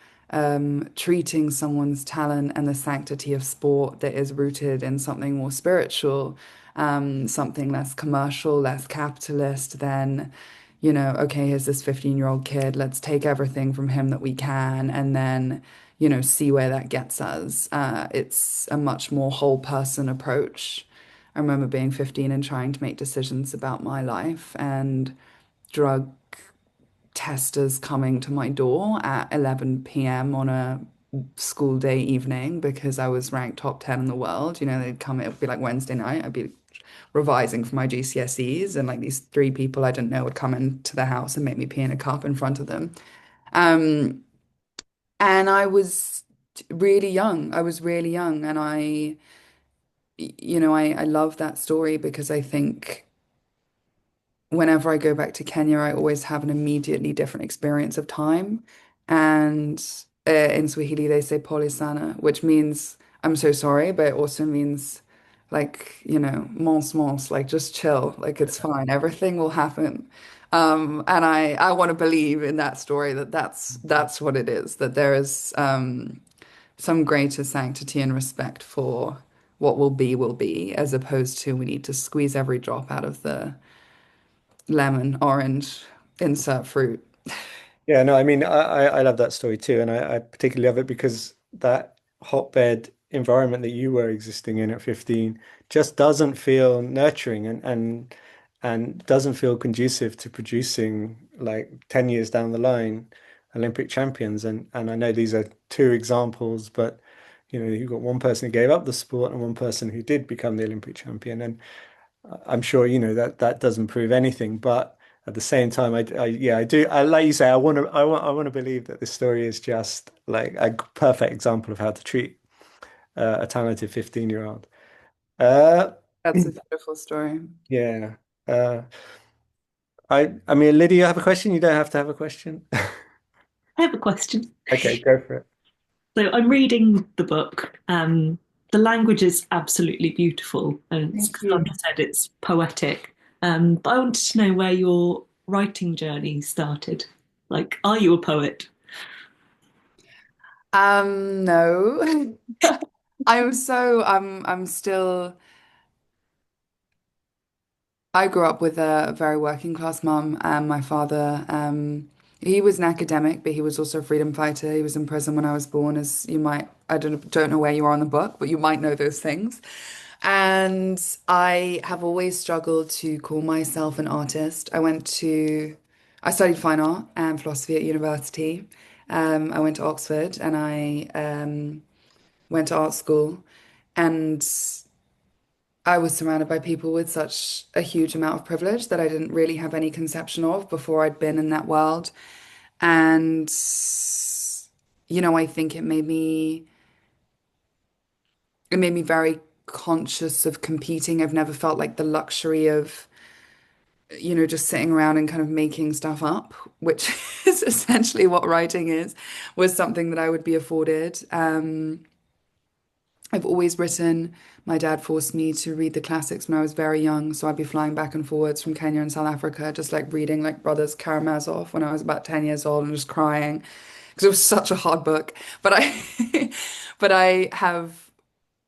[SPEAKER 2] treating someone's talent and the sanctity of sport that is rooted in something more spiritual, something less commercial, less capitalist than, okay, here's this 15-year-old kid, let's take everything from him that we can and then, see where that gets us. It's a much more whole person approach. I remember being 15 and trying to make decisions about my life and drug testers coming to my door at 11 p.m. on a school day evening because I was ranked top 10 in the world. They'd come, it would be like Wednesday night. I'd be revising for my GCSEs, and like these three people I didn't know would come into the house and make me pee in a cup in front of them. Um, and I was really young. I was really young, and I love that story because I think whenever I go back to Kenya, I always have an immediately different experience of time. And in Swahili, they say pole sana, which means I'm so sorry, but it also means like, mons, like just chill, like it's fine, everything will happen. And I want to believe in that story that that's what it is, that there is some greater sanctity and respect for what will be, as opposed to we need to squeeze every drop out of the lemon, orange, insert fruit.
[SPEAKER 1] Yeah, no, I mean, I love that story too, and I particularly love it because that hotbed environment that you were existing in at 15 just doesn't feel nurturing and doesn't feel conducive to producing like 10 years down the line Olympic champions. And I know these are two examples, but you've got one person who gave up the sport and one person who did become the Olympic champion. And I'm sure that doesn't prove anything, but at the same time, yeah, I do. I like you say, I want to believe that this story is just like a perfect example of how to treat a talented 15-year-old. Uh,
[SPEAKER 2] That's a beautiful story.
[SPEAKER 1] yeah. Uh, I mean, Lydia, you have a question? You don't have to have a question.
[SPEAKER 6] I have a question.
[SPEAKER 1] Okay, go for it.
[SPEAKER 6] So I'm reading the book. The language is absolutely beautiful, and
[SPEAKER 2] Thank
[SPEAKER 6] Sandra
[SPEAKER 2] you.
[SPEAKER 6] said it's poetic. But I wanted to know where your writing journey started. Like, are you a poet?
[SPEAKER 2] No. I'm still I grew up with a very working class mum, and my father, he was an academic, but he was also a freedom fighter. He was in prison when I was born, as you might, I don't know where you are on the book, but you might know those things. And I have always struggled to call myself an artist. I studied fine art and philosophy at university. I went to Oxford and I went to art school. And I was surrounded by people with such a huge amount of privilege that I didn't really have any conception of before I'd been in that world. And, I think it made me very conscious of competing. I've never felt like the luxury of, just sitting around and kind of making stuff up, which is essentially what writing is, was something that I would be afforded. I've always written. My dad forced me to read the classics when I was very young, so I'd be flying back and forwards from Kenya and South Africa, just like reading like Brothers Karamazov when I was about 10 years old and just crying because it was such a hard book. But I, but I have,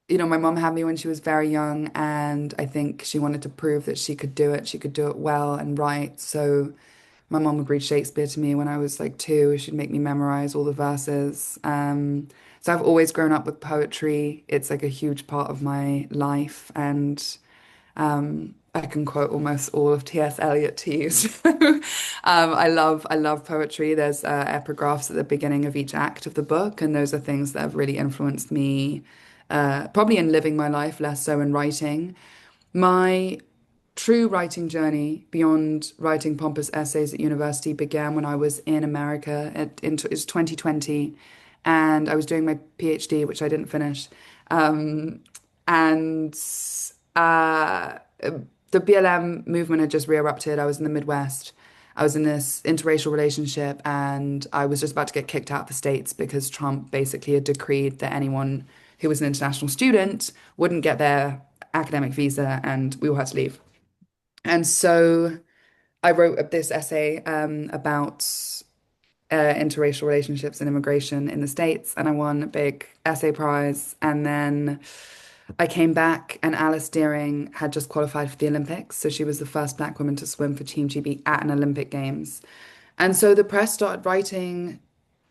[SPEAKER 2] my mom had me when she was very young, and I think she wanted to prove that she could do it. She could do it well and right. So my mom would read Shakespeare to me when I was like two. She'd make me memorize all the verses. So I've always grown up with poetry. It's like a huge part of my life, and I can quote almost all of T.S. Eliot to you. So, I love poetry. There's epigraphs at the beginning of each act of the book, and those are things that have really influenced me, probably in living my life, less so in writing. My true writing journey beyond writing pompous essays at university began when I was in America. It was 2020, and I was doing my PhD, which I didn't finish. And uh, the BLM movement had just re-erupted. I was in the Midwest. I was in this interracial relationship, and I was just about to get kicked out of the States because Trump basically had decreed that anyone who was an international student wouldn't get their academic visa, and we all had to leave. And so I wrote this essay about interracial relationships and immigration in the States, and I won a big essay prize. And then I came back, and Alice Deering had just qualified for the Olympics. So she was the first Black woman to swim for Team GB at an Olympic Games. And so the press started writing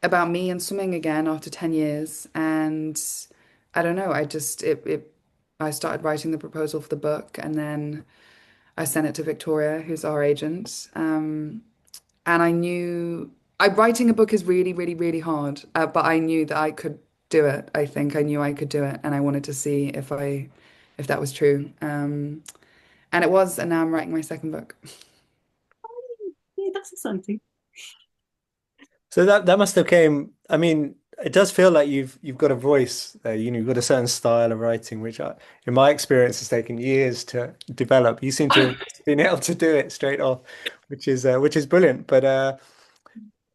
[SPEAKER 2] about me and swimming again after 10 years. And I don't know, I started writing the proposal for the book, and then I sent it to Victoria, who's our agent. And I knew writing a book is really, really, really hard. But I knew that I could do it. I think I knew I could do it, and I wanted to see if that was true. And it was, and now I'm writing my second book.
[SPEAKER 6] Yeah, that's exciting.
[SPEAKER 1] So that must have came. I mean, it does feel like you've got a voice there. You've got a certain style of writing, which in my experience has taken years to develop. You seem to have been able to do it straight off, which is brilliant. But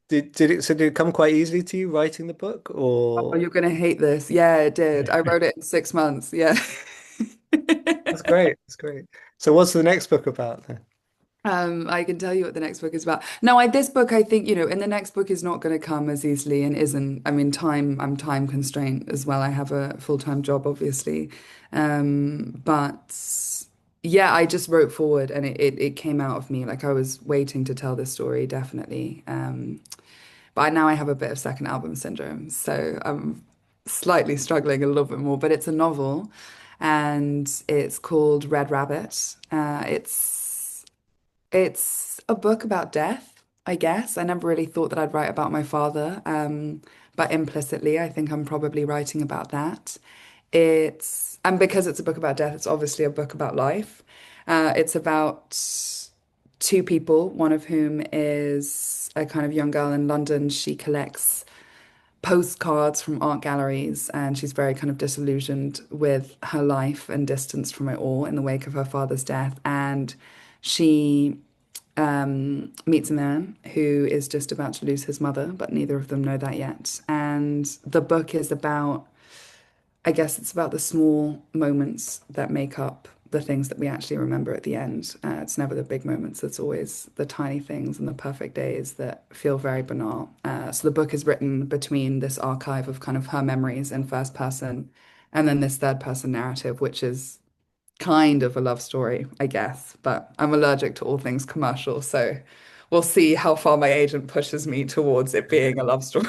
[SPEAKER 1] did it come quite easily to you writing the book,
[SPEAKER 2] Oh,
[SPEAKER 1] or
[SPEAKER 2] you're gonna hate this. Yeah, it did. I wrote it in 6 months. Yeah.
[SPEAKER 1] that's great. That's great. So what's the next book about then?
[SPEAKER 2] I can tell you what the next book is about. No, this book, I think, and the next book is not going to come as easily and isn't. I mean, I'm time constrained as well. I have a full-time job, obviously. But yeah, I just wrote forward, and it came out of me. Like I was waiting to tell this story, definitely. But now I have a bit of second album syndrome, so I'm slightly struggling a little bit more. But it's a novel, and it's called Red Rabbit. It's a book about death, I guess. I never really thought that I'd write about my father, but implicitly, I think I'm probably writing about that. And because it's a book about death, it's obviously a book about life. It's about two people, one of whom is a kind of young girl in London. She collects postcards from art galleries, and she's very kind of disillusioned with her life and distanced from it all in the wake of her father's death. And she meets a man who is just about to lose his mother, but neither of them know that yet. And the book is about, I guess it's about the small moments that make up the things that we actually remember at the end. It's never the big moments, it's always the tiny things and the perfect days that feel very banal. So the book is written between this archive of kind of her memories in first person and then this third person narrative, which is kind of a love story, I guess. But I'm allergic to all things commercial, so we'll see how far my agent pushes me towards it being a love story.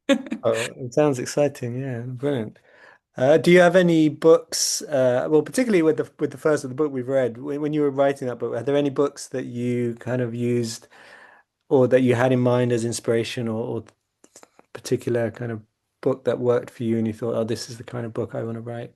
[SPEAKER 1] Oh, it sounds exciting. Yeah, brilliant. Do you have any books? Well, particularly with the first of the book we've read, when you were writing that book, are there any books that you kind of used or that you had in mind as inspiration or particular kind of book that worked for you and you thought, oh, this is the kind of book I want to write?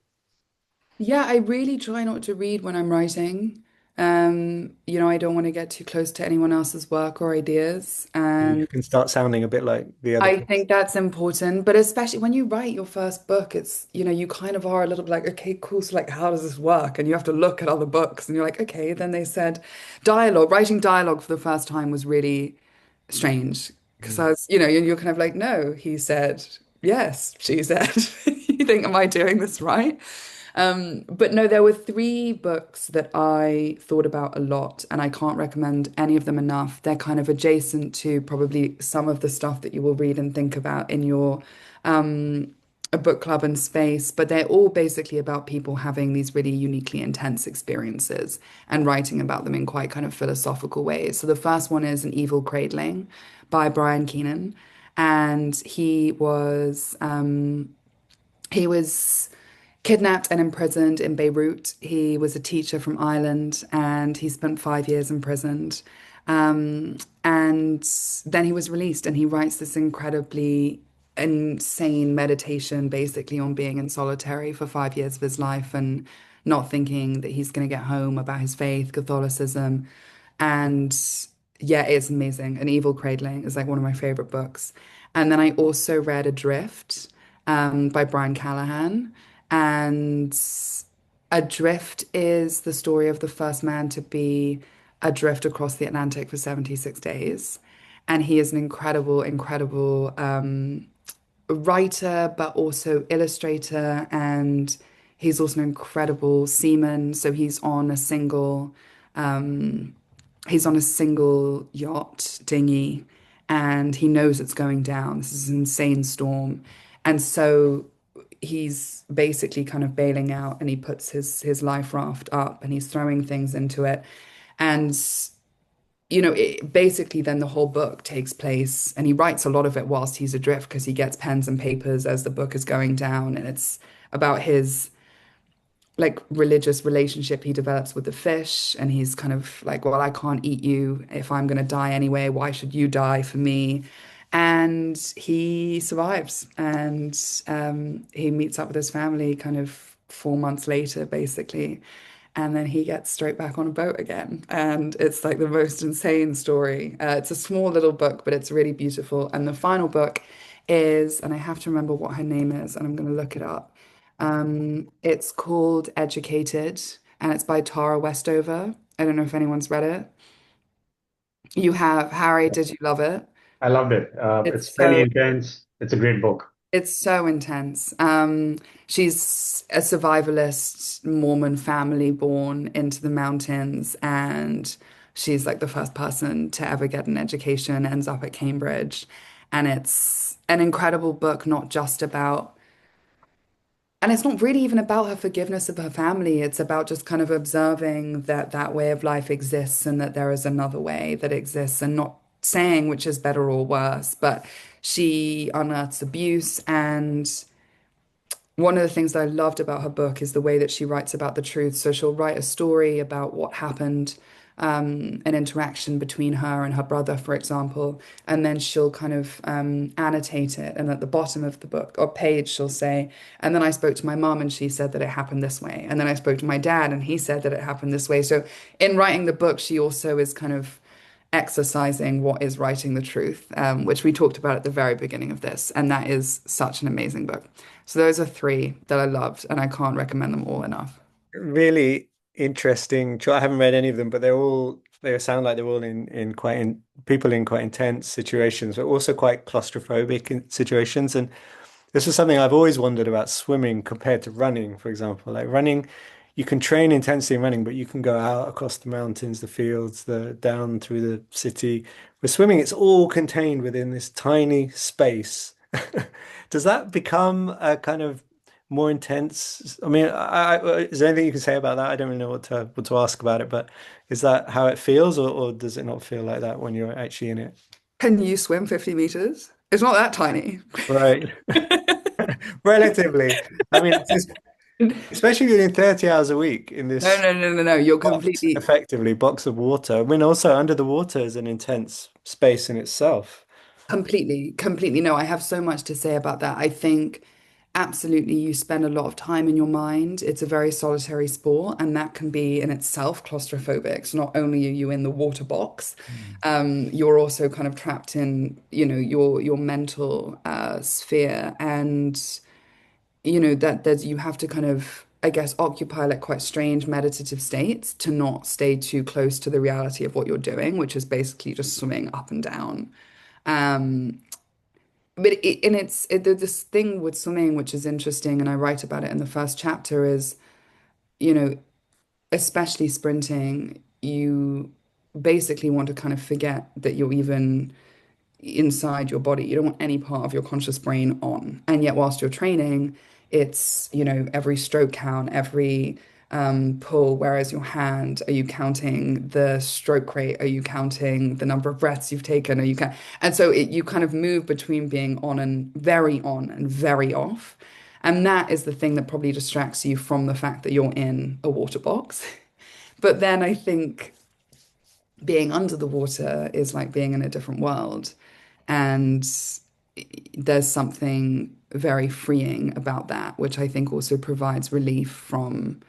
[SPEAKER 2] Yeah, I really try not to read when I'm writing. I don't want to get too close to anyone else's work or ideas.
[SPEAKER 1] You
[SPEAKER 2] And
[SPEAKER 1] can start sounding a bit like the other
[SPEAKER 2] I
[SPEAKER 1] person.
[SPEAKER 2] think that's important, but especially when you write your first book, you kind of are a little bit like, okay, cool. So like, how does this work? And you have to look at other books and you're like, okay, then they said writing dialogue for the first time was really strange because I
[SPEAKER 1] Mm.
[SPEAKER 2] was, you're kind of like, no, he said, yes, she said, you think, am I doing this right? But no, there were three books that I thought about a lot, and I can't recommend any of them enough. They're kind of adjacent to probably some of the stuff that you will read and think about in your a book club and space, but they're all basically about people having these really uniquely intense experiences and writing about them in quite kind of philosophical ways. So the first one is An Evil Cradling by Brian Keenan, and he was kidnapped and imprisoned in Beirut. He was a teacher from Ireland and he spent 5 years imprisoned. And then he was released and he writes this incredibly insane meditation basically on being in solitary for 5 years of his life and not thinking that he's going to get home, about his faith, Catholicism. And yeah, it's amazing. An Evil Cradling is like one of my favorite books. And then I also read Adrift by Brian Callahan. And Adrift is the story of the first man to be adrift across the Atlantic for 76 days. And he is an incredible, incredible writer, but also illustrator. And he's also an incredible seaman. So he's on a single yacht dinghy and he knows it's going down. This is an insane storm. And so he's basically kind of bailing out and he puts his life raft up and he's throwing things into it. And basically then the whole book takes place and he writes a lot of it whilst he's adrift because he gets pens and papers as the book is going down and it's about his like religious relationship he develops with the fish and he's kind of like, well, I can't eat you if I'm going to die anyway, why should you die for me? And he survives and he meets up with his family kind of 4 months later basically, and then he gets straight back on a boat again and it's like the most insane story. It's a small little book but it's really beautiful, and the final book is, and I have to remember what her name is and I'm going to look it up. It's called Educated and it's by Tara Westover. I don't know if anyone's read it. You have. Harry, did you love it?
[SPEAKER 5] I loved it. It's
[SPEAKER 2] It's
[SPEAKER 5] fairly
[SPEAKER 2] so
[SPEAKER 5] intense. It's a great book.
[SPEAKER 2] it's so intense. She's a survivalist Mormon family born into the mountains, and she's like the first person to ever get an education, ends up at Cambridge. And it's an incredible book, not just about and it's not really even about her forgiveness of her family. It's about just kind of observing that that way of life exists and that there is another way that exists, and not saying which is better or worse. But she unearths abuse, and one of the things that I loved about her book is the way that she writes about the truth. So she'll write a story about what happened, an interaction between her and her brother, for example, and then she'll kind of annotate it. And at the bottom of the book or page, she'll say, and then I spoke to my mom and she said that it happened this way. And then I spoke to my dad and he said that it happened this way. So in writing the book, she also is kind of exercising what is writing the truth, which we talked about at the very beginning of this. And that is such an amazing book. So those are three that I loved, and I can't recommend them all enough.
[SPEAKER 1] Really interesting. I haven't read any of them, but they sound like they're all in quite people in quite intense situations, but also quite claustrophobic in situations. And this is something I've always wondered about swimming compared to running, for example. Like running, you can train intensely in running, but you can go out across the mountains, the fields, the down through the city. With swimming, it's all contained within this tiny space. Does that become a kind of more intense? I mean, is there anything you can say about that? I don't really know what to ask about it, but is that how it feels, or does it not feel like that when you're actually in it?
[SPEAKER 2] Can you swim 50 meters? It's not that tiny.
[SPEAKER 1] Right. Relatively. I mean, it's just, especially doing 30 hours a week in
[SPEAKER 2] No,
[SPEAKER 1] this
[SPEAKER 2] no, no, no, no. You're
[SPEAKER 1] box,
[SPEAKER 2] completely,
[SPEAKER 1] effectively, box of water. I mean, also under the water is an intense space in itself.
[SPEAKER 2] completely. No, I have so much to say about that. I think absolutely you spend a lot of time in your mind. It's a very solitary sport, and that can be in itself claustrophobic. So not only are you in the water box,
[SPEAKER 1] Mm.
[SPEAKER 2] you're also kind of trapped in, your mental sphere, and that there's you have to kind of, I guess, occupy like quite strange meditative states to not stay too close to the reality of what you're doing, which is basically just swimming up and down. Um, but there's this thing with swimming, which is interesting, and I write about it in the first chapter, is, you know, especially sprinting, you basically want to kind of forget that you're even inside your body. You don't want any part of your conscious brain on. And yet, whilst you're training, it's, every stroke count, every pull. Where is your hand? Are you counting the stroke rate? Are you counting the number of breaths you've taken? Are you And so you kind of move between being on and very off. And that is the thing that probably distracts you from the fact that you're in a water box. But then I think being under the water is like being in a different world. And there's something very freeing about that, which I think also provides relief from,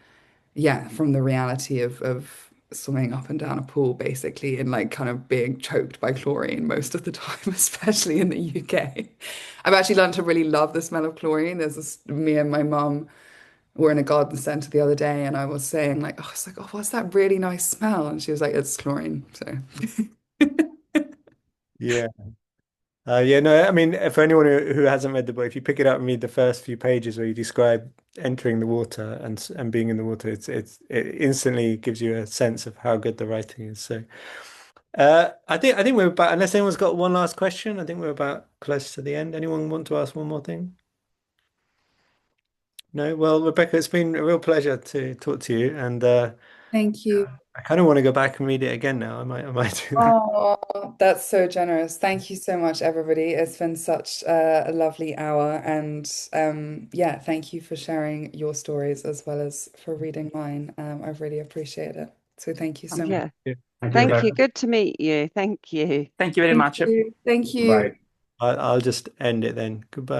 [SPEAKER 2] yeah, from the reality of swimming up and down a pool, basically, and like kind of being choked by chlorine most of the time, especially in the UK. I've actually learned to really love the smell of chlorine. Me and my mum were in a garden centre the other day, and I was saying like, oh, it's like, oh, what's that really nice smell? And she was like, it's chlorine. So
[SPEAKER 1] Yeah. Yeah, no, I mean, for anyone who hasn't read the book, if you pick it up and read the first few pages where you describe entering the water and being in the water, it instantly gives you a sense of how good the writing is. So, I think we're about, unless anyone's got one last question, I think we're about close to the end. Anyone want to ask one more thing? No? Well, Rebecca, it's been a real pleasure to talk to you, and
[SPEAKER 2] thank you.
[SPEAKER 1] I kind of want to go back and read it again now. I might do that.
[SPEAKER 2] Oh, that's so generous. Thank you so much, everybody. It's been such a lovely hour. And yeah, thank you for sharing your stories as well as for reading mine. I've really appreciated it. So thank you so much.
[SPEAKER 3] Yeah.
[SPEAKER 1] Yeah.
[SPEAKER 5] Thank you,
[SPEAKER 3] Thank
[SPEAKER 5] Rebecca.
[SPEAKER 3] you. Good to meet you. Thank you.
[SPEAKER 4] Thank you very
[SPEAKER 2] Thank
[SPEAKER 4] much.
[SPEAKER 2] you. Thank you.
[SPEAKER 5] Bye.
[SPEAKER 1] I'll just end it then. Goodbye.